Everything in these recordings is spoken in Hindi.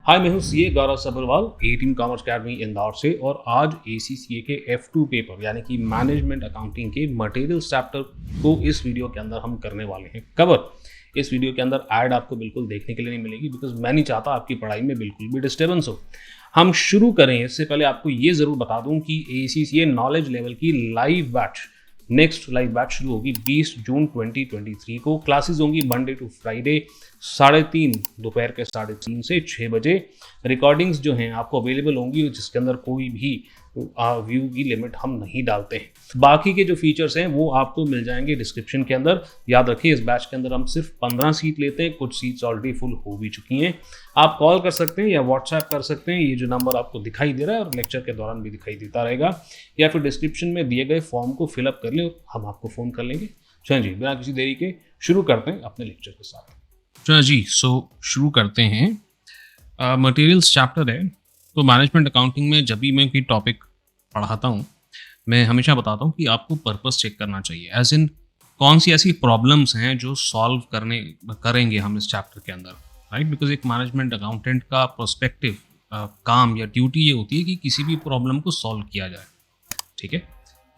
हाय, मैं हूं सीए गौरव सब्रवाल, ए18 कॉमर्स अकेडमी इंदौर से। और आज एसीसीए के F2 पेपर यानी कि मैनेजमेंट अकाउंटिंग के मटेरियल्स चैप्टर को इस वीडियो के अंदर हम करने वाले हैं कवर। इस वीडियो के अंदर ऐड आपको बिल्कुल देखने के लिए नहीं मिलेगी, बिकॉज मैं नहीं चाहता आपकी पढ़ाई में बिल्कुल भी डिस्टर्बेंस हो। हम शुरू करें इससे पहले आपको ये जरूर बता दूं कि एसीसीए नॉलेज लेवल की live batch, next live batch शुरू होगी 20 जून 2023 को। क्लासेस होंगी मंडे टू फ्राइडे 3:30 दोपहर के 3:30 से 6 बजे। रिकॉर्डिंग्स जो हैं आपको अवेलेबल होंगी, जिसके अंदर कोई भी व्यू की लिमिट हम नहीं डालते हैं। बाकी के जो फीचर्स हैं वो आपको मिल जाएंगे डिस्क्रिप्शन के अंदर। याद रखिए, इस बैच के अंदर हम सिर्फ 15 सीट लेते हैं, कुछ सीट्स ऑलरेडी फुल हो भी चुकी हैं। आप कॉल कर सकते हैं या व्हाट्सएप कर सकते हैं, ये जो नंबर आपको दिखाई दे रहा है और लेक्चर के दौरान भी दिखाई देता रहेगा, या फिर डिस्क्रिप्शन में दिए गए फॉर्म को फिलअप कर लें, हम आपको फ़ोन कर लेंगे। चलिए जी, बिना किसी देरी के शुरू करते हैं अपने लेक्चर के साथ। चलिए जी, शुरू करते हैं। मटेरियल्स चैप्टर है। तो मैनेजमेंट अकाउंटिंग में जब भी मैं कोई टॉपिक पढ़ाता हूँ, मैं हमेशा बताता हूँ कि आपको पर्पस चेक करना चाहिए, एज इन कौन सी ऐसी प्रॉब्लम्स हैं जो सॉल्व करेंगे हम इस चैप्टर के अंदर, राइट। बिकॉज एक मैनेजमेंट अकाउंटेंट का पर्सपेक्टिव काम या ड्यूटी ये होती है कि किसी भी प्रॉब्लम को सॉल्व किया जाए, ठीक है।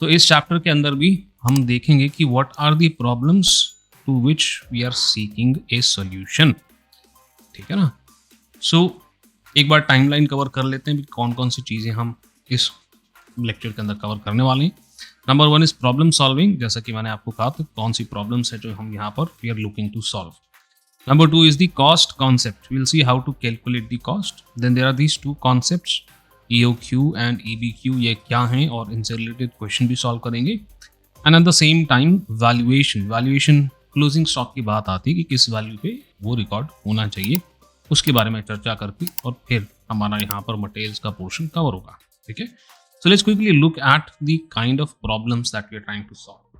तो इस चैप्टर के अंदर भी हम देखेंगे कि what are the problems to which we are seeking a solution, ठीक है ना। एक बार टाइमलाइन कवर कर लेते हैं कि कौन कौन सी चीज़ें हम इस लेक्चर के अंदर कवर करने वाले हैं। नंबर 1 इज प्रॉब्लम सॉल्विंग, जैसा कि मैंने आपको कहा तो कौन सी प्रॉब्लम्स है जो हम यहाँ पर we are looking to solve. Number 2 is the cost concept, will see how to calculate the cost. Then there are these two concepts, EOQ and EBQ, ये क्या हैं और इनसे रिलेटेड क्वेश्चन भी सॉल्व करेंगे। And at the same time valuation closing stock की बात आती है कि किस वैल्यू पे वो रिकॉर्ड होना चाहिए, उसके बारे में चर्चा करके और फिर हमारा यहाँ पर मटेरियल्स का पोर्शन कवर होगा, ठीक है। So let's quickly look at the kind of problems that we are trying to solve.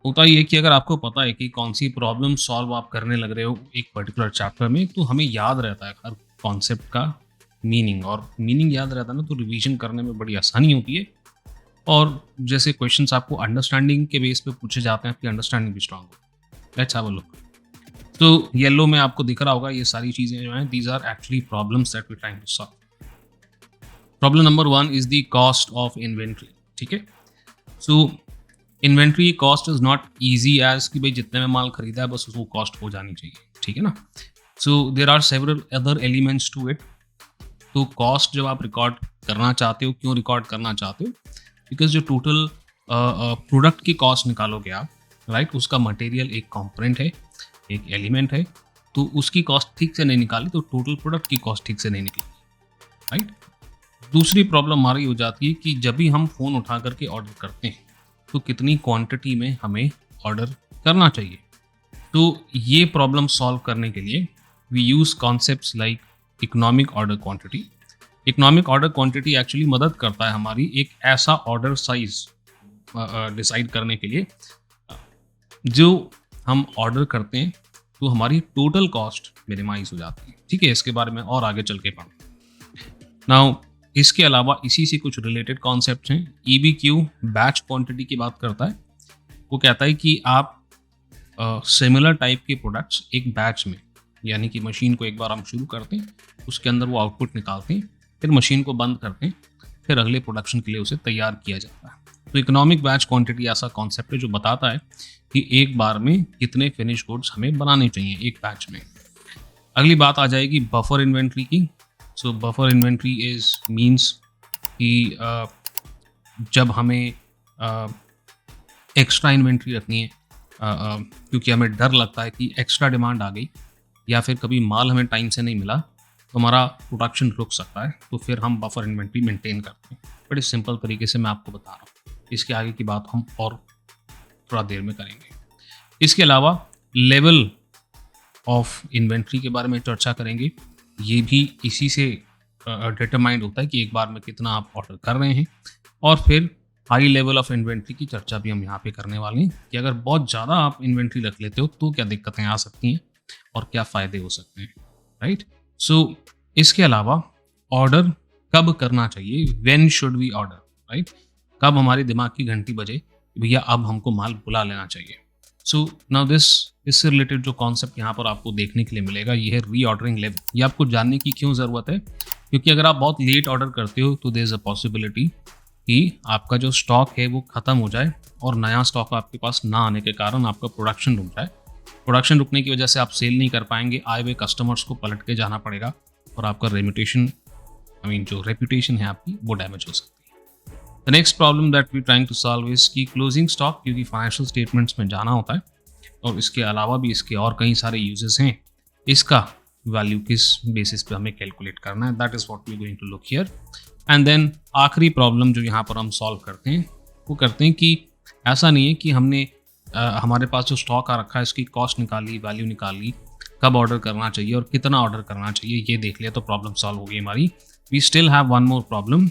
होता ये कि अगर आपको पता है कि कौन सी प्रॉब्लम सॉल्व आप करने लग रहे हो एक पर्टिकुलर चैप्टर में, तो हमें याद रहता है हर कॉन्सेप्ट का मीनिंग, और मीनिंग याद रहता है ना, तो रिवीजन करने में बड़ी आसानी होती है। और जैसे क्वेश्चंस आपको अंडरस्टैंडिंग के बेस पे पूछे जाते हैं, आपकी अंडरस्टैंडिंग भी स्ट्रांग हो। Let's have a look. तो येलो में आपको दिख रहा होगा ये सारी चीज़ें जो हैं, these are actually problems that we trying to solve. Problem number 1 is the cost of inventory, ठीक है। So inventory cost is not easy as कि भाई जितने में माल खरीदा है बस उसको कॉस्ट हो जानी चाहिए, ठीक है ना। So there are several other elements to it. तो कॉस्ट जब आप रिकॉर्ड करना चाहते हो, क्यों रिकॉर्ड करना चाहते हो, बिकॉज जो टोटल प्रोडक्ट की कॉस्ट निकालोगे आप, राइट, उसका मटेरियल एक कॉम्पोनेंट है, एक एलिमेंट है, तो उसकी कॉस्ट ठीक से नहीं निकाली तो टोटल प्रोडक्ट की कॉस्ट ठीक से नहीं निकली, राइट। दूसरी प्रॉब्लम हमारी हो जाती है कि जब भी हम फ़ोन उठा करके ऑर्डर करते हैं तो कितनी क्वांटिटी में हमें ऑर्डर करना चाहिए। तो ये प्रॉब्लम सॉल्व करने के लिए we use concepts like economic order quantity. Economic order quantity actually मदद करता है हमारी एक ऐसा ऑर्डर साइज डिसाइड करने के लिए जो हम ऑर्डर करते हैं तो हमारी टोटल कॉस्ट मिनिमाइज हो जाती है, ठीक है। इसके बारे में और आगे चल के पढ़ें। नाउ इसके अलावा इसी से कुछ रिलेटेड कॉन्सेप्ट्स हैं। EBQ बैच क्वांटिटी की बात करता है। वो कहता है कि आप सिमिलर टाइप के प्रोडक्ट्स एक बैच में, यानी कि मशीन को एक बार हम शुरू करते हैं, उसके अंदर वो आउटपुट निकालते हैं, फिर मशीन को बंद करते हैं, फिर अगले प्रोडक्शन के लिए उसे तैयार किया जाता है। तो इकोनॉमिक बैच क्वांटिटी ऐसा कॉन्सेप्ट है जो बताता है कि एक बार में कितने फिनिश गुड्स हमें बनाने चाहिए एक बैच में। अगली बात आ जाएगी बफर इन्वेंट्री की। सो बफर इन्वेंट्री इज मीन्स कि जब हमें एक्स्ट्रा इन्वेंट्री रखनी है, क्योंकि हमें डर लगता है कि एक्स्ट्रा डिमांड आ गई या फिर कभी माल हमें टाइम से नहीं मिला तो हमारा प्रोडक्शन रुक सकता है, तो फिर हम बफर इन्वेंट्री मेंटेन करते हैं। बड़े सिंपल तरीके से मैं आपको बता रहा हूँ, इसके आगे की बात हम और थोड़ा देर में करेंगे। इसके अलावा लेवल ऑफ इन्वेंट्री के बारे में चर्चा करेंगे। ये भी इसी से डिटरमाइंड होता है कि एक बार में कितना आप ऑर्डर कर रहे हैं। और फिर हाई लेवल ऑफ इन्वेंट्री की चर्चा भी हम यहाँ पे करने वाले हैं कि अगर बहुत ज़्यादा आप इन्वेंट्री रख लेते हो तो क्या दिक्कतें आ सकती हैं और क्या फ़ायदे हो सकते हैं, राइट। सो इसके अलावा ऑर्डर कब करना चाहिए, when should we order, right. कब हमारे दिमाग की घंटी बजे भैया अब हमको माल बुला लेना चाहिए। सो नाउ इससे रिलेटेड जो कॉन्सेप्ट यहाँ पर आपको देखने के लिए मिलेगा ये है रीऑर्डरिंग लेवल। ये आपको जानने की क्यों ज़रूरत है? क्योंकि अगर आप बहुत लेट ऑर्डर करते हो तो देयर इज़ अ पॉसिबिलिटी कि आपका जो स्टॉक है वो ख़त्म हो जाए और नया स्टॉक आपके पास ना आने के कारण आपका प्रोडक्शन रुक जाए। प्रोडक्शन रुकने की वजह से आप सेल नहीं कर पाएंगे, आए हुए कस्टमर्स को पलट के जाना पड़ेगा और आपका जो रेपुटेशन है आपकी वो डैमेज हो सकती है। The next problem that we trying to solve is की क्लोजिंग स्टॉक, क्योंकि फाइनेंशियल स्टेटमेंट्स में जाना होता है और इसके अलावा भी इसके और कई सारे यूजेस हैं, इसका वैल्यू किस बेसिस पे हमें कैलकुलेट करना है, that is what we are going to look here. And then आखिरी प्रॉब्लम जो यहाँ पर हम सॉल्व करते हैं वो करते हैं कि ऐसा नहीं है कि हमने हमारे पास जो स्टॉक आ रखा है इसकी कॉस्ट निकाली, वैल्यू निकाली, कब ऑर्डर करना चाहिए और कितना ऑर्डर करना चाहिए ये देख लिया तो प्रॉब्लम सॉल्व हो गई हमारी। We still have one more problem.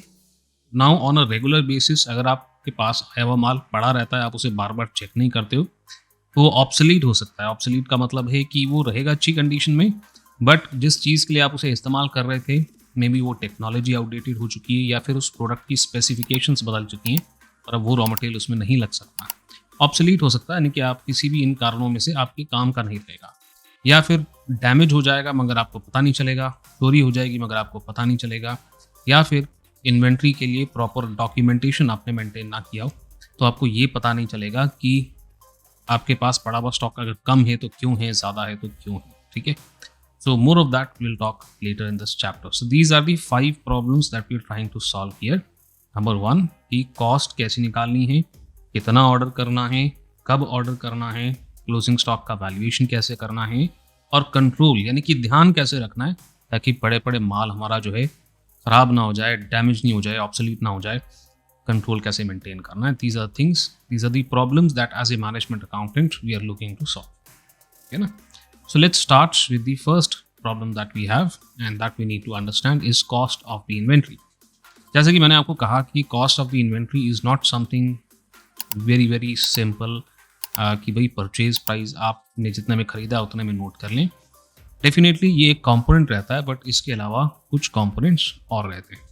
Now on a regular basis अगर आपके पास आया हुआ माल पड़ा रहता है, आप उसे बार बार चेक नहीं करते हो, तो वो ऑब्सोलीट हो सकता है। ऑब्सोलीट का मतलब है कि वो रहेगा अच्छी कंडीशन में, बट जिस चीज़ के लिए आप उसे इस्तेमाल कर रहे थे मे बी वो टेक्नोलॉजी आउटडेटेड हो चुकी है या फिर उस प्रोडक्ट की स्पेसिफिकेशंस बदल चुकी हैं और अब वो रॉ मटेरियल उसमें नहीं लग सकता। ऑब्सोलीट हो सकता है यानी कि आप किसी भी इन कारणों में से आपके काम का नहीं रहेगा, या फिर डैमेज हो जाएगा मगर आपको पता नहीं चलेगा, चोरी हो जाएगी मगर आपको पता नहीं चलेगा, या फिर इन्वेंट्री के लिए प्रॉपर डॉक्यूमेंटेशन आपने मेंटेन ना किया हो तो आपको ये पता नहीं चलेगा कि आपके पास पड़ा हुआ स्टॉक अगर कम है तो क्यों है, ज़्यादा है तो क्यों है। ठीक है, so more of that will talk later in this chapter. So these are the 5 problems that we are trying to solve here. Number 1 कि कॉस्ट कैसे निकालनी है, कितना ऑर्डर करना है, कब ऑर्डर करना है, क्लोजिंग स्टॉक का वैल्यूएशन कैसे करना है, और कंट्रोल यानी कि ध्यान कैसे रखना है ताकि बड़े बड़े माल हमारा जो है ख़राब ना हो जाए, डैमेज नहीं हो जाए, ऑब्सोलीट ना हो जाए, कंट्रोल कैसे मेंटेन करना है। These are things, these are the problems that as a management accountant we are looking to solve. है ना, so let's start with the first problem that we have and that we need to understand is cost of the inventory. जैसे कि मैंने आपको कहा कि cost of the inventory is not something very very simple कि भाई परचेज प्राइस आपने जितने में ख़रीदा उतने में नोट कर लें। डेफिनेटली ये एक कंपोनेंट रहता है, बट इसके अलावा कुछ कंपोनेंट्स और रहते हैं।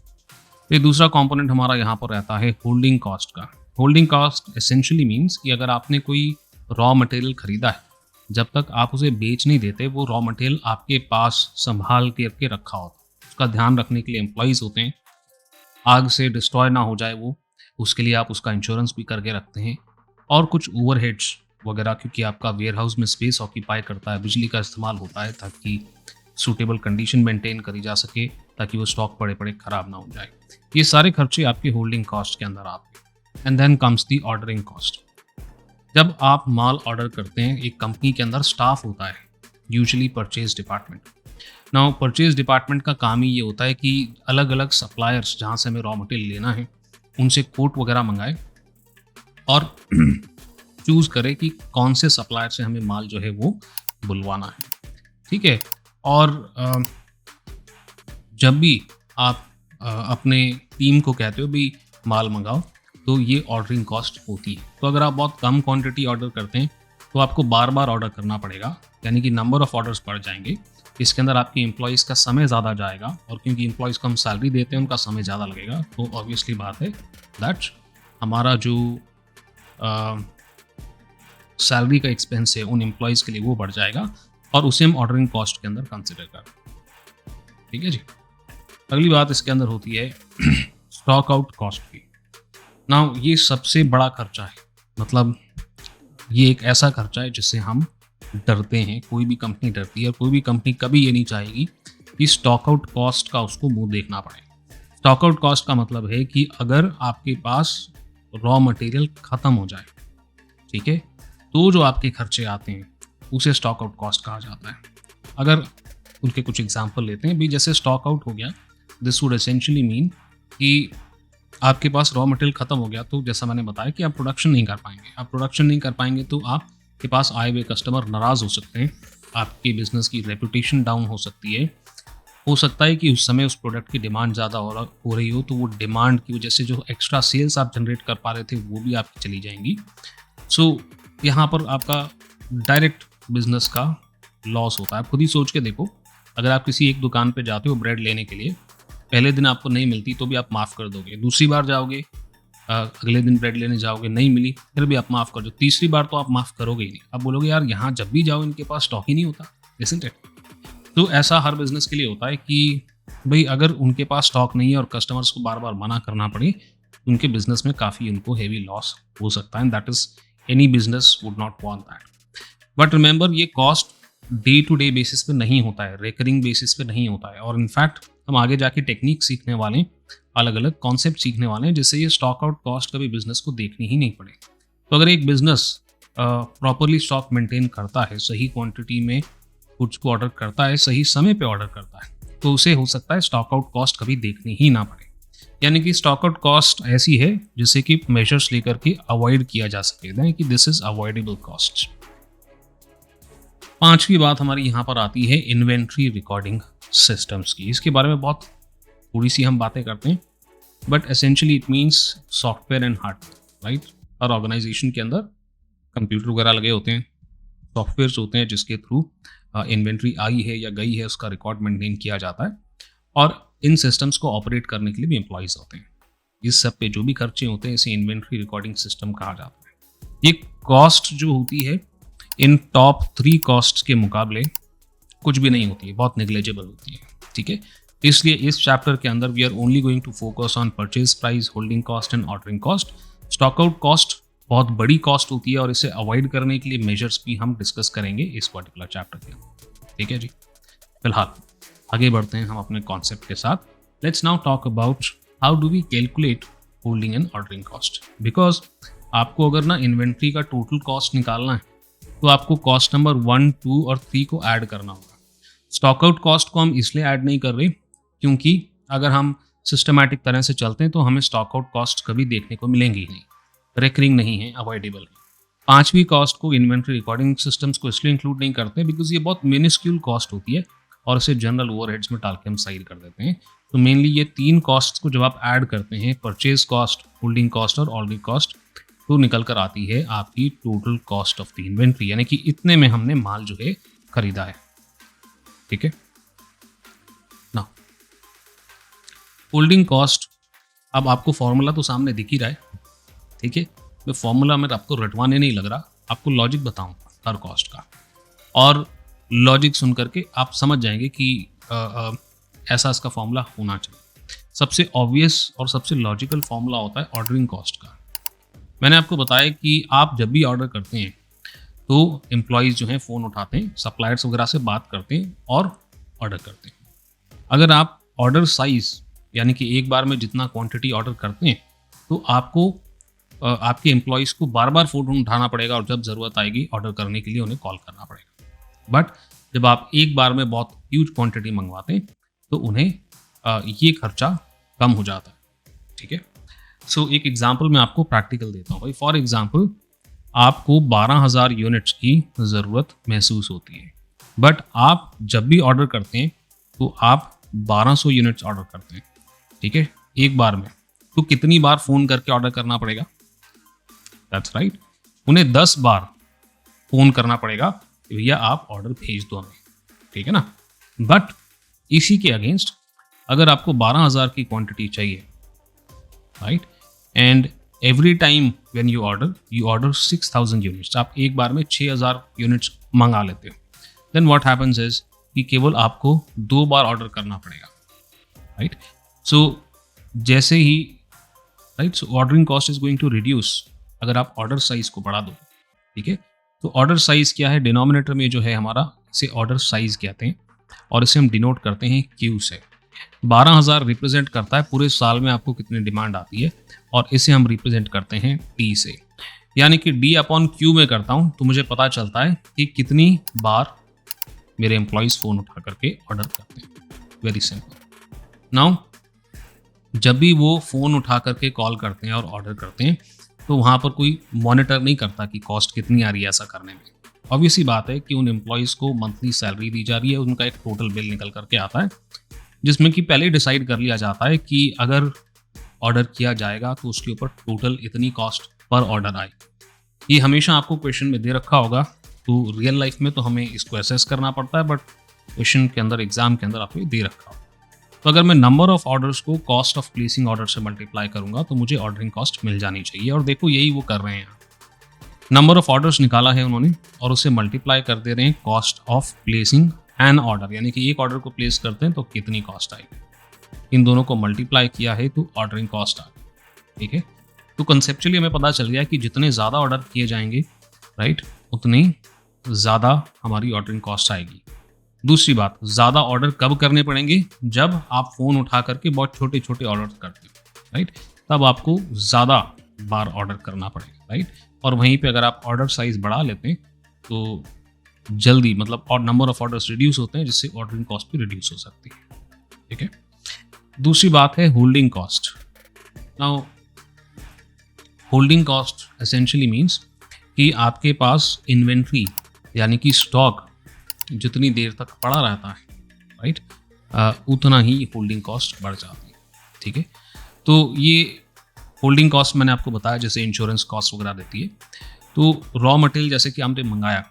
एक दूसरा कंपोनेंट हमारा यहाँ पर रहता है होल्डिंग कॉस्ट का। होल्डिंग कॉस्ट एसेंशियली मीन्स कि अगर आपने कोई रॉ मटेरियल ख़रीदा है, जब तक आप उसे बेच नहीं देते वो रॉ मटेरियल आपके पास संभाल के रखा होता है। उसका ध्यान रखने के लिए एम्प्लॉयज़ होते हैं, आग से डिस्ट्रॉय ना हो जाए वो, उसके लिए आप उसका इंश्योरेंस भी करके रखते हैं, और कुछ ओवरहेड्स वगैरह क्योंकि आपका वेयर हाउस में स्पेस ऑक्यूपाई करता है, बिजली का इस्तेमाल होता है ताकि सूटेबल कंडीशन मेंटेन करी जा सके ताकि वो स्टॉक पड़े पड़े ख़राब ना हो जाए। ये सारे खर्चे आपके होल्डिंग कॉस्ट के अंदर आते हैं। And then comes the ordering cost. जब आप माल ऑर्डर करते हैं, एक कंपनी के अंदर स्टाफ होता है, usually purchase department. Now purchase department का काम ही ये होता है कि अलग अलग सप्लायर्स जहाँ से हमें रॉ मटेरियल लेना है उनसे कोट वगैरह मंगाए और चूज़ करे कि कौन से सप्लायर से हमें माल जो है वो बुलवाना है। ठीक है, और जब भी आप अपने टीम को कहते हो भी माल मंगाओ तो ये ऑर्डरिंग कॉस्ट होती है। तो अगर आप बहुत कम क्वांटिटी ऑर्डर करते हैं तो आपको बार बार ऑर्डर करना पड़ेगा, यानी कि नंबर ऑफ़ ऑर्डर्स बढ़ जाएंगे। इसके अंदर आपके एम्प्लॉयज़ का समय ज़्यादा जाएगा और क्योंकि एम्प्लॉयज़ को हम सैलरी देते हैं उनका समय ज़्यादा लगेगा, तो ऑब्वियसली बात है दैट हमारा जो सैलरी का एक्सपेंस है उन एम्प्लॉयज़ के लिए वो बढ़ जाएगा और उसे हम ऑर्डरिंग कॉस्ट के अंदर कंसिडर करें। ठीक है जी, अगली बात इसके अंदर होती है स्टॉक आउट कॉस्ट की। नाउ ये सबसे बड़ा खर्चा है, मतलब ये एक ऐसा खर्चा है जिससे हम डरते हैं, कोई भी कंपनी डरती है और कोई भी कंपनी कभी ये नहीं चाहेगी कि स्टॉक आउट कॉस्ट का उसको मुंह देखना पड़े। स्टॉक आउट कॉस्ट का मतलब है कि अगर आपके पास रॉ मटेरियल ख़त्म हो जाए, ठीक है, तो जो आपके खर्चे आते हैं उसे स्टॉक आउट कॉस्ट कहा जाता है। अगर उनके कुछ एग्जांपल लेते हैं भी, जैसे स्टॉक आउट हो गया, दिस वुड एसेंशियली मीन कि आपके पास रॉ मटेरियल ख़त्म हो गया तो जैसा मैंने बताया कि आप प्रोडक्शन नहीं कर पाएंगे। आप प्रोडक्शन नहीं कर पाएंगे तो आपके पास आए हुए कस्टमर नाराज़ हो सकते हैं, आपके बिज़नेस की रेपुटेशन डाउन हो सकती है। हो सकता है कि उस समय उस प्रोडक्ट की डिमांड ज़्यादा हो रही हो तो वो डिमांड की वजह से जो एक्स्ट्रा सेल्स आप जनरेट कर पा रहे थे वो भी आपकी चली जाएंगी। सो यहाँ पर आपका डायरेक्ट बिजनेस का लॉस होता है। आप खुद ही सोच के देखो, अगर आप किसी एक दुकान पे जाते हो ब्रेड लेने के लिए, पहले दिन आपको नहीं मिलती तो भी आप माफ़ कर दोगे, दूसरी बार जाओगे अगले दिन ब्रेड लेने जाओगे, नहीं मिली, फिर भी आप माफ़ कर दो, तीसरी बार तो आप माफ़ करोगे ही नहीं। आप बोलोगे यार यहाँ जब भी जाओ इनके पास स्टॉक ही नहीं होता, इज़न्ट इट? तो ऐसा हर बिजनेस के लिए होता है कि भाई अगर उनके पास स्टॉक नहीं है और कस्टमर्स को बार बार मना करना पड़े, तो उनके बिजनेस में काफ़ी उनको हेवी लॉस हो सकता है, and that is any business would not want that. But remember, ये cost day to day basis पे नहीं होता है, रेकरिंग बेसिस पे नहीं होता है, और इनफैक्ट हम आगे जाके टेक्निक सीखने वाले हैं, अलग अलग कॉन्सेप्ट सीखने वाले हैं, जिससे ये स्टॉक आउट कॉस्ट कभी बिजनेस को देखनी ही नहीं पड़े। तो अगर एक बिजनेस प्रॉपरली स्टॉक मेंटेन करता है, सही क्वांटिटी में गुड्स को ऑर्डर करता है, सही समय पे ऑर्डर करता है, तो उसे हो सकता है स्टॉक आउट कॉस्ट कभी देखनी ही ना पड़े। यानी कि स्टॉक आउट कॉस्ट ऐसी है जिसे कि मेजर्स लेकर के अवॉइड किया जा सके, कि दिस इज अवॉइडेबल कॉस्ट। पांचवी बात हमारी यहाँ पर आती है इन्वेंट्री रिकॉर्डिंग सिस्टम्स की। इसके बारे में बहुत थोड़ी सी हम बातें करते हैं, but essentially it means software and hardware, right. हर ऑर्गेनाइजेशन के अंदर कंप्यूटर वगैरह लगे होते हैं, सॉफ्टवेयर्स होते हैं जिसके थ्रू इन्वेंट्री आई है या गई है उसका रिकॉर्ड मेंटेन किया जाता है, और इन सिस्टम्स को ऑपरेट करने के लिए भी एम्प्लॉयज़ होते हैं। इस सब पे जो भी खर्चे होते हैं इसे इन्वेंट्री रिकॉर्डिंग सिस्टम कहा जाता है। ये कॉस्ट जो होती है इन टॉप 3 कॉस्ट के मुकाबले कुछ भी नहीं होती है, बहुत नेग्लेजिबल होती है, ठीक है। इसलिए इस चैप्टर के अंदर we are only going to focus on purchase price, holding cost and ordering cost. Stock out cost बहुत बड़ी कॉस्ट होती है और इसे अवॉइड करने के लिए मेजर्स भी हम डिस्कस करेंगे इस पर्टिकुलर चैप्टर के अंदर, ठीक है जी। फिलहाल आगे बढ़ते हैं हम अपने कॉन्सेप्ट के साथ। Let's now talk about how do we calculate holding and ordering cost. Because आपको अगर ना इन्वेंट्री का टोटल कॉस्ट निकालना है तो आपको कॉस्ट नंबर 1, 2 और 3 को ऐड करना होगा। स्टॉक आउट कॉस्ट को हम इसलिए ऐड नहीं कर रहे क्योंकि अगर हम सिस्टमैटिक तरह से चलते हैं तो हमें स्टॉक आउट कॉस्ट कभी देखने को मिलेंगी ही नहीं, रेकरिंग नहीं है, अवॉइडेबल है। पांचवी कॉस्ट को इन्वेंट्री रिकॉर्डिंग सिस्टम्स को इसलिए इंक्लूड नहीं करते बिकॉज ये बहुत मिनिस्क्यूल कॉस्ट होती है और इसे जनरल ओवरहेड्स में डाल के हम साइड कर देते हैं। तो मेनली ये 3 कॉस्ट को जब आप ऐड करते हैं, परचेज कॉस्ट, होल्डिंग कॉस्ट और ऑर्डरिंग कॉस्ट, तो निकल कर आती है आपकी total cost of the inventory, यानी कि इतने में हमने माल जो है खरीदा है, ठीक है ना। होल्डिंग कॉस्ट, अब आपको फॉर्मूला तो सामने दिख ही रहा है, ठीक है। मैं फॉर्मूला में आपको रटवाने नहीं लग रहा, आपको लॉजिक बताऊंगा हर कॉस्ट का, और लॉजिक सुन करके आप समझ जाएंगे कि ऐसा इसका फॉर्मूला होना चाहिए। सबसे ऑब्वियस और सबसे लॉजिकल फॉर्मूला होता है ऑर्डरिंग कॉस्ट का। मैंने आपको बताया कि आप जब भी ऑर्डर करते हैं तो एम्प्लॉयज़ जो हैं फ़ोन उठाते हैं, सप्लायर्स वगैरह से बात करते हैं और ऑर्डर करते हैं। अगर आप ऑर्डर साइज़ यानी कि एक बार में जितना क्वांटिटी ऑर्डर करते हैं तो आपको आपके एम्प्लॉयज़ को बार बार फ़ोन उठाना पड़ेगा और जब ज़रूरत आएगी ऑर्डर करने के लिए उन्हें कॉल करना पड़ेगा। बट जब आप एक बार में बहुत ह्यूज क्वांटिटी मंगवाते हैं तो उन्हें ये खर्चा कम हो जाता है, ठीक है। सो एक एग्जांपल मैं आपको प्रैक्टिकल देता हूँ भाई। फॉर एग्जांपल आपको 12,000 यूनिट्स की ज़रूरत महसूस होती है, बट आप जब भी ऑर्डर करते हैं तो आप 1200 यूनिट्स ऑर्डर करते हैं, ठीक है, एक बार में। तो कितनी बार फ़ोन करके ऑर्डर करना पड़ेगा? दैट्स राइट, उन्हें 10 बार फ़ोन करना पड़ेगा कि भैया आप ऑर्डर भेज दो हमें, ठीक है ना। बट इसी के अगेंस्ट अगर आपको 12,000 की क्वांटिटी चाहिए, right, and every time when you order 6,000 units, आप एक बार में 6,000 यूनिट्स मंगा लेते हो, देन व्हाट हैपेंस इज कि केवल आपको 2 बार ऑर्डर करना पड़ेगा, राइट। सो जैसे ही, right, so ordering cost is going to reduce अगर आप ऑर्डर साइज को बढ़ा दो, ठीक है। तो ऑर्डर साइज क्या है? डिनोमिनेटर में जो है हमारा, इसे ऑर्डर साइज कहते हैं और इसे हम डिनोट करते हैं क्यू से। 12,000 रिप्रेजेंट करता है पूरे साल में आपको कितनी डिमांड आती है, और इसे हम रिप्रेजेंट करते हैं टी से, यानी कि डी अपॉन क्यू में करता हूँ तो मुझे पता चलता है कि कितनी बार मेरे एम्प्लॉयज़ फ़ोन उठा करके ऑर्डर करते हैं। Very simple. नाउ जब भी वो फ़ोन उठा करके कॉल करते हैं और ऑर्डर करते हैं तो वहाँ पर कोई मॉनिटर नहीं करता कि कॉस्ट कितनी आ रही है ऐसा करने में। ऑब्वियसली बात है कि उन एम्प्लॉयज़ को मंथली सैलरी दी जा रही है, उनका एक टोटल बिल निकल करके आता है जिसमें कि पहले डिसाइड कर लिया जाता है कि अगर ऑर्डर किया जाएगा तो उसके ऊपर टोटल इतनी कॉस्ट पर ऑर्डर आए। ये हमेशा आपको क्वेश्चन में दे रखा होगा, तो रियल लाइफ में तो हमें इसको एसेस करना पड़ता है, बट क्वेश्चन के अंदर, एग्जाम के अंदर आपको ये दे रखा होगा। तो अगर मैं नंबर ऑफ ऑर्डर्स को कॉस्ट ऑफ प्लेसिंग ऑर्डर से मल्टीप्लाई करूंगा तो मुझे ऑर्डरिंग कॉस्ट मिल जानी चाहिए। और देखो यही वो कर रहे हैं यहाँ, नंबर ऑफ ऑर्डर्स निकाला है उन्होंने और उसे मल्टीप्लाई कर दे रहे हैं cost of placing an order, यानी कि एक ऑर्डर को प्लेस करते हैं तो कितनी कॉस्ट आएगी। इन दोनों को मल्टीप्लाई किया है तो ऑर्डरिंग कॉस्ट आ गई। ठीक है, तो कंसेप्चुअली हमें पता चल गया कि जितने ज़्यादा ऑर्डर किए जाएंगे राइट, उतनी ज़्यादा हमारी ऑर्डरिंग कॉस्ट आएगी। दूसरी बात, ज़्यादा ऑर्डर कब करने पड़ेंगे, जब आप फ़ोन उठा करके बहुत छोटे छोटे ऑर्डर करते हो राइट, तब आपको ज़्यादा बार ऑर्डर करना पड़ेगा राइट। और वहीं पे अगर आप ऑर्डर साइज बढ़ा लेते हैं तो जल्दी मतलब और नंबर ऑफ ऑर्डर्स रिड्यूस होते हैं, जिससे ऑर्डरिंग कॉस्ट भी रिड्यूस हो सकती है। ठीक है, दूसरी बात है holding cost. Now holding cost essentially means कि आपके पास इन्वेंट्री यानी कि स्टॉक जितनी देर तक पड़ा रहता है राइट, उतना ही होल्डिंग कॉस्ट बढ़ जाती है। ठीक है, तो ये होल्डिंग कॉस्ट मैंने आपको बताया जैसे इंश्योरेंस कॉस्ट वगैरह देती है। तो रॉ मटेरियल जैसे कि हमने मंगाया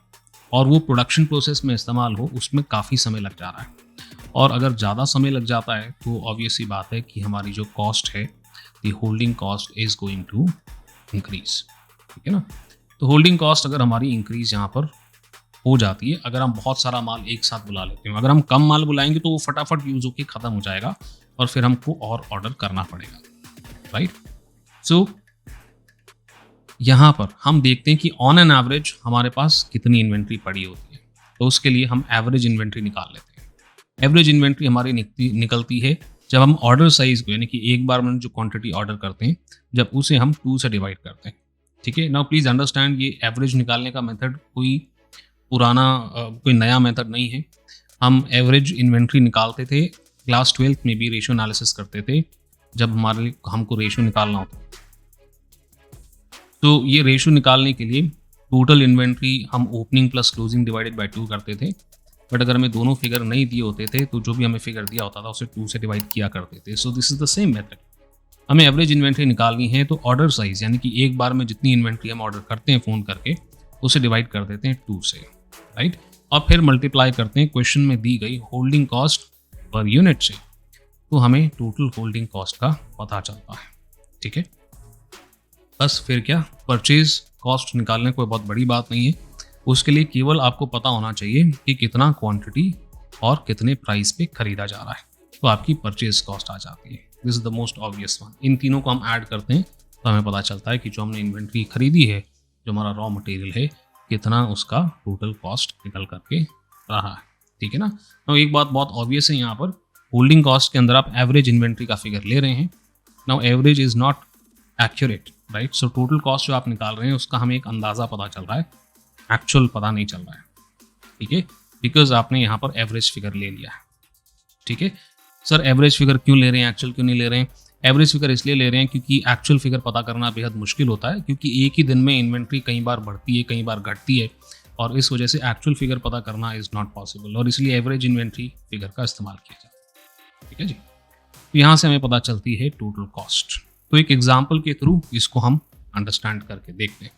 और वो प्रोडक्शन प्रोसेस में इस्तेमाल हो, उसमें काफ़ी समय लग जा रहा है, और अगर ज़्यादा समय लग जाता है तो ऑब्वियस सी बात है कि हमारी जो कॉस्ट है the holding cost is going to increase. ठीक है ना, तो होल्डिंग कॉस्ट अगर हमारी इंक्रीज यहाँ पर हो जाती है, अगर हम बहुत सारा माल एक साथ बुला लेते हैं, अगर हम कम माल बुलाएंगे तो वो फटाफट यूज होकर ख़त्म हो जाएगा और फिर हमको और ऑर्डर करना पड़ेगा राइट। सो यहाँ पर हम देखते हैं कि ऑन एन एवरेज हमारे पास कितनी इन्वेंट्री पड़ी होती है, तो उसके लिए हम एवरेज इन्वेंट्री निकाल लेते हैं। एवरेज इन्वेंट्री हमारी निकलती है जब हम ऑर्डर साइज को यानी कि एक बार में जो क्वांटिटी ऑर्डर करते हैं जब उसे हम 2 से डिवाइड करते हैं। ठीक है, नाउ प्लीज़ अंडरस्टैंड ये एवरेज निकालने का मेथड कोई पुराना कोई नया मेथड नहीं है। हम एवरेज इन्वेंट्री निकालते थे क्लास 12th में भी, रेशियो एनालिसिस करते थे जब हमको रेशियो निकालना होता। तो ये रेशियो निकालने के लिए टोटल इन्वेंट्री हम opening plus closing divided by 2 करते थे, बट अगर हमें दोनों फिगर नहीं दिए होते थे तो जो भी हमें फिगर दिया होता था उसे 2 से डिवाइड किया करते थे। So this is the same method. हमें एवरेज इन्वेंट्री निकालनी है तो ऑर्डर साइज यानी कि एक बार में जितनी इन्वेंट्री हम ऑर्डर करते हैं फ़ोन करके उसे डिवाइड कर देते हैं 2 से राइट, और फिर मल्टीप्लाई करते हैं क्वेश्चन में दी गई होल्डिंग कॉस्ट पर यूनिट से, तो हमें टोटल होल्डिंग कॉस्ट का पता चलता है। ठीक है, बस फिर क्या, परचेज कॉस्ट निकालने कोई बहुत बड़ी बात नहीं है, उसके लिए केवल आपको पता होना चाहिए कि कितना क्वांटिटी और कितने प्राइस पे खरीदा जा रहा है, तो आपकी परचेज कॉस्ट आ जाती है। This is the most obvious one. इन तीनों को हम ऐड करते हैं तो हमें पता चलता है कि जो हमने इन्वेंट्री खरीदी है, जो हमारा रॉ मटेरियल है, कितना उसका टोटल कॉस्ट निकल करके रहा है। ठीक है ना, तो एक बात बहुत ऑब्वियस है यहाँ पर, होल्डिंग कॉस्ट के अंदर आप एवरेज इन्वेंट्री का फिगर ले रहे हैं। Now average is not accurate right, so total cost जो आप निकाल रहे हैं उसका हमें एक अंदाज़ा पता चल रहा है, एक्चुअल पता नहीं चल रहा है। ठीक है, बिकॉज आपने यहाँ पर एवरेज फिगर ले लिया है। ठीक है सर, एवरेज फिगर क्यों ले रहे हैं, एक्चुअल क्यों नहीं ले रहे हैं? एवरेज फिगर इसलिए ले रहे हैं क्योंकि एक्चुअल फिगर पता करना बेहद मुश्किल होता है, क्योंकि एक ही दिन में इन्वेंट्री कई बार बढ़ती है कई बार घटती है, और इस वजह से एक्चुअल फिगर पता करना इज़ नॉट पॉसिबल, और इसलिए एवरेज इन्वेंट्री फिगर का इस्तेमाल किया जाता है। ठीक है जी, तो यहाँ से हमें पता चलती है टोटल कॉस्ट। तो एक एग्जाम्पल के थ्रू इसको हम अंडरस्टैंड करके देखते हैं।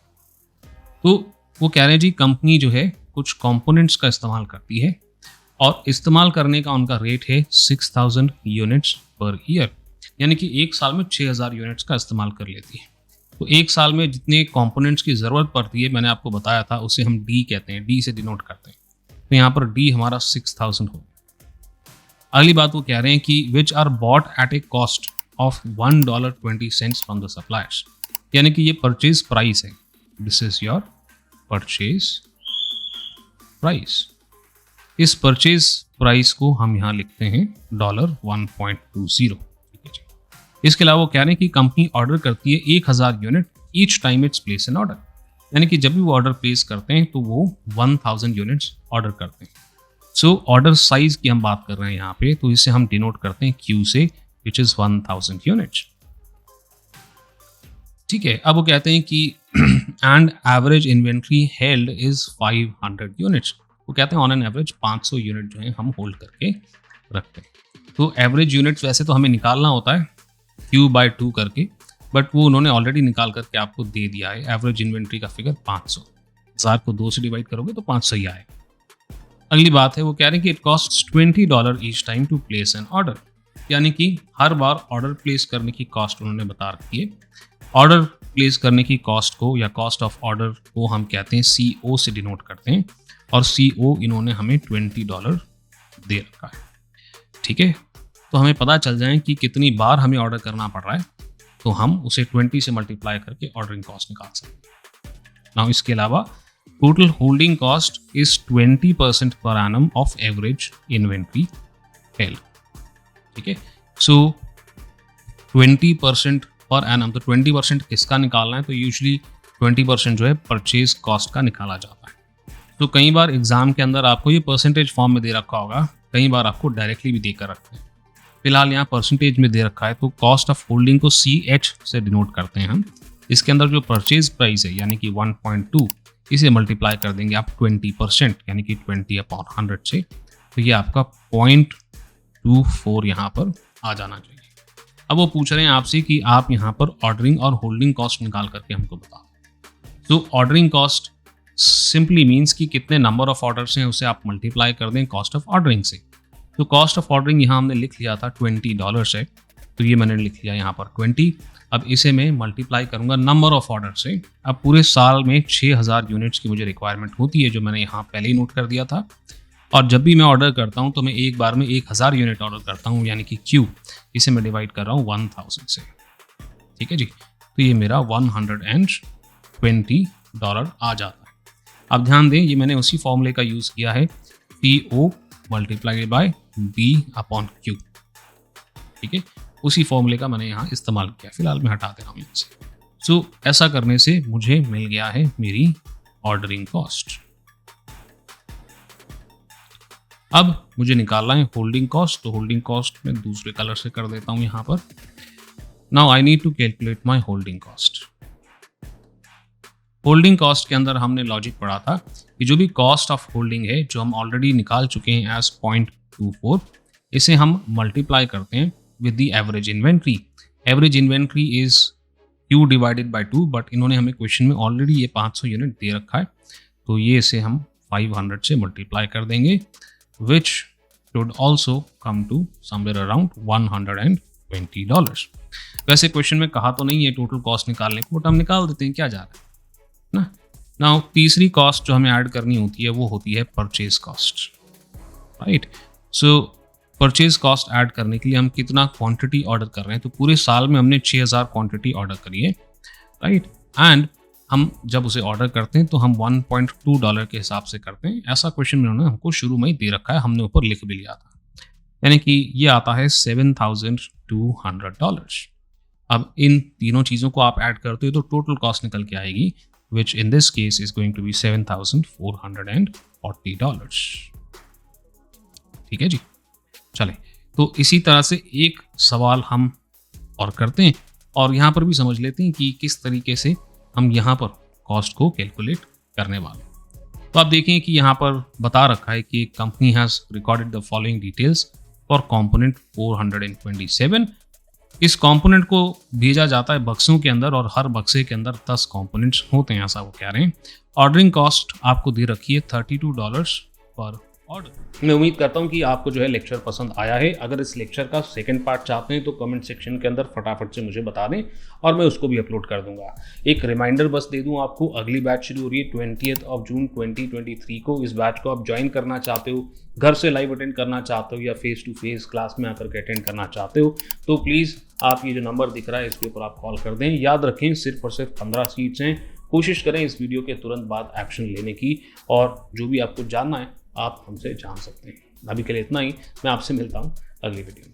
तो वो कह रहे हैं जी, कंपनी जो है कुछ कंपोनेंट्स का इस्तेमाल करती है और इस्तेमाल करने का उनका रेट है 6000 यूनिट्स पर ईयर, यानी कि एक साल में 6000 यूनिट्स का इस्तेमाल कर लेती है। तो एक साल में जितने कंपोनेंट्स की ज़रूरत पड़ती है, मैंने आपको बताया था, उसे हम डी कहते हैं, डी से डिनोट करते हैं। तो यहाँ पर डी हमारा 6000 हो। अगली बात वो कह रहे हैं कि which are bought at a cost of $1.20 from the suppliers, यानी कि ये परचेज प्राइस है। This is your purchase price. इस परचेज प्राइस को हम यहाँ लिखते हैं $1.20। इसके अलावा वो कह रहे हैं कि कंपनी ऑर्डर करती है 1000 unit each time its place an order, यानी कि जब भी वो ऑर्डर प्लेस करते हैं तो वो 1000 यूनिट्स ऑर्डर करते हैं। सो ऑर्डर साइज की हम बात कर रहे हैं यहाँ पे, तो इसे हम डिनोट करते हैं क्यू से, विच इज 1000 यूनिट्स। ठीक है, अब वो कहते हैं कि and average inventory held is 500 units. वो कहते हैं ऑन एन एवरेज 500 यूनिट जो है हम होल्ड करके रखते हैं। तो एवरेज यूनिट्स वैसे तो हमें निकालना होता है Q/2 करके, बट वो उन्होंने ऑलरेडी निकाल करके आपको दे दिया है। एवरेज इन्वेंट्री का फिगर 500, 1000 को 2 से डिवाइड करोगे तो 500 ही आएगा। अगली बात है, वो कह रहे हैं कि it cost $20 each time to place an order, यानी कि हर बार ऑर्डर प्लेस करने की कॉस्ट उन्होंने बता रखी है। ऑर्डर प्लेस करने की कॉस्ट को या कॉस्ट ऑफ ऑर्डर को हम कहते हैं CO से डिनोट करते हैं, और CO इन्होंने हमें $20 दे रखा है। ठीक है, तो हमें पता चल जाए कि कितनी बार हमें ऑर्डर करना पड़ रहा है, तो हम उसे 20 से मल्टीप्लाई करके ऑर्डरिंग कॉस्ट निकाल सकते हैं। नाउ इसके अलावा total holding cost is 20% per annum of average inventory held. ठीक है, सो 20% पर एनम, तो 20% किसका निकालना है, तो यूजुअली 20% जो है परचेज कॉस्ट का निकाला जाता है। तो कई बार एग्जाम के अंदर आपको ये परसेंटेज फॉर्म में दे रखा होगा, कई बार आपको डायरेक्टली भी देकर रखते हैं। फिलहाल यहाँ परसेंटेज में दे रखा है, तो कॉस्ट ऑफ होल्डिंग को CH से डिनोट करते हैं हम। इसके अंदर जो परचेज प्राइस है यानी कि 1.2, इसे मल्टीप्लाई कर देंगे आप 20% यानी कि 20/100 से, तो ये आपका 0.24 यहाँ पर आ जाना चाहिए। अब वो पूछ रहे हैं आपसे कि आप यहाँ पर ऑर्डरिंग और होल्डिंग कॉस्ट निकाल करके हमको बताओ। तो ऑर्डरिंग कॉस्ट सिंपली मीन्स कि कितने नंबर ऑफ ऑर्डर्स हैं उसे आप मल्टीप्लाई कर दें कॉस्ट ऑफ ऑर्डरिंग से। तो कॉस्ट ऑफ ऑर्डरिंग यहाँ हमने लिख लिया था $20 है, तो ये मैंने लिख लिया यहाँ पर 20। अब इसे मैं मल्टीप्लाई करूँगा नंबर ऑफ ऑर्डर से। अब पूरे साल में 6000 यूनिट्स की मुझे रिक्वायरमेंट होती है, जो मैंने यहाँ पहले ही नोट कर दिया था। और जब भी मैं ऑर्डर करता हूँ तो मैं एक बार में 1000 यूनिट ऑर्डर करता हूँ, यानी कि Q, इसे मैं डिवाइड कर रहा हूँ 1000 से। ठीक है जी, तो ये मेरा $120 आ जाता है। अब ध्यान दें, ये मैंने उसी फॉर्मूले का यूज़ किया है, PO मल्टीप्लाई बाय B/Q। ठीक है, उसी फॉर्मूले का मैंने यहाँ इस्तेमाल किया। फिलहाल मैं हटा दे रहा हूँ यहाँ से। सो ऐसा करने से मुझे मिल गया है मेरी ऑर्डरिंग कॉस्ट। अब मुझे निकालना है होल्डिंग कॉस्ट, तो होल्डिंग कॉस्ट मैं दूसरे कलर से कर देता हूँ यहाँ पर। Now I need to calculate my holding cost. Holding cost के अंदर हमने लॉजिक पढ़ा था कि जो भी कॉस्ट ऑफ होल्डिंग है, जो हम ऑलरेडी निकाल चुके हैं एज 0.24, इसे हम मल्टीप्लाई करते हैं with the average inventory. Average inventory is Q divided by 2, but इन्होंने हमें क्वेश्चन में ऑलरेडी ये 500 यूनिट दे रखा है, तो ये इसे हम 500 से मल्टीप्लाई कर देंगे, which should also come to somewhere around $120। वैसे क्वेश्चन में कहा तो नहीं है टोटल कॉस्ट निकालने को, बट हम निकाल देते हैं, क्या जा रहा है ना। नाउ तीसरी कॉस्ट जो हमें ऐड करनी होती है वो होती है परचेज कॉस्ट, राइट। सो परचेज कॉस्ट ऐड करने के लिए हम कितना क्वांटिटी ऑर्डर कर रहे हैं, तो पूरे साल में हमने 6000 क्वांटिटी ऑर्डर करी है, राइट। एंड हम जब उसे ऑर्डर करते हैं तो हम $1.2 के हिसाब से करते हैं। ऐसा क्वेश्चन उन्होंने हमको शुरू में ही दे रखा है, हमने ऊपर लिख भी लिया था, यानी कि ये आता है $7,200। अब इन तीनों चीज़ों को आप ऐड करते हो तो टोटल कॉस्ट निकल के आएगी, which in this case is going to be $7,440। ठीक है जी, चले। तो इसी तरह से एक सवाल हम और करते हैं, और यहाँ पर भी समझ लेते हैं कि किस तरीके से हम यहाँ पर कॉस्ट को कैलकुलेट करने वाले। तो आप देखें कि यहाँ पर बता रखा है कि company has recorded the following details for component 427। इस कंपोनेंट को भेजा जाता है बक्सों के अंदर, और हर बक्से के अंदर 10 कंपोनेंट्स होते हैं, ऐसा वो कह रहे हैं। ऑर्डरिंग कॉस्ट आपको दे रखी है $32 पर ऑर्डर। मैं उम्मीद करता हूं कि आपको जो है लेक्चर पसंद आया है। अगर इस लेक्चर का सेकंड पार्ट चाहते हैं तो कमेंट सेक्शन के अंदर फटाफट से मुझे बता दें, और मैं उसको भी अपलोड कर दूंगा। एक रिमाइंडर बस दे दूं आपको, अगली बैच शुरू हो रही है 20 जून 2023 को। इस बैच को आप ज्वाइन करना चाहते हो, घर से लाइव अटेंड करना चाहते हो, या फेस टू फेस क्लास में आकर के अटेंड करना चाहते हो, तो प्लीज़ आप ये जो नंबर दिख रहा है इसके ऊपर आप कॉल कर दें। याद रखें, सिर्फ और सिर्फ 15 सीट्स हैं। कोशिश करें इस वीडियो के तुरंत बाद एक्शन लेने की, और जो भी आपको जानना है आप हमसे जान सकते हैं। अभी के लिए इतना ही, मैं आपसे मिलता हूँ अगली वीडियो में।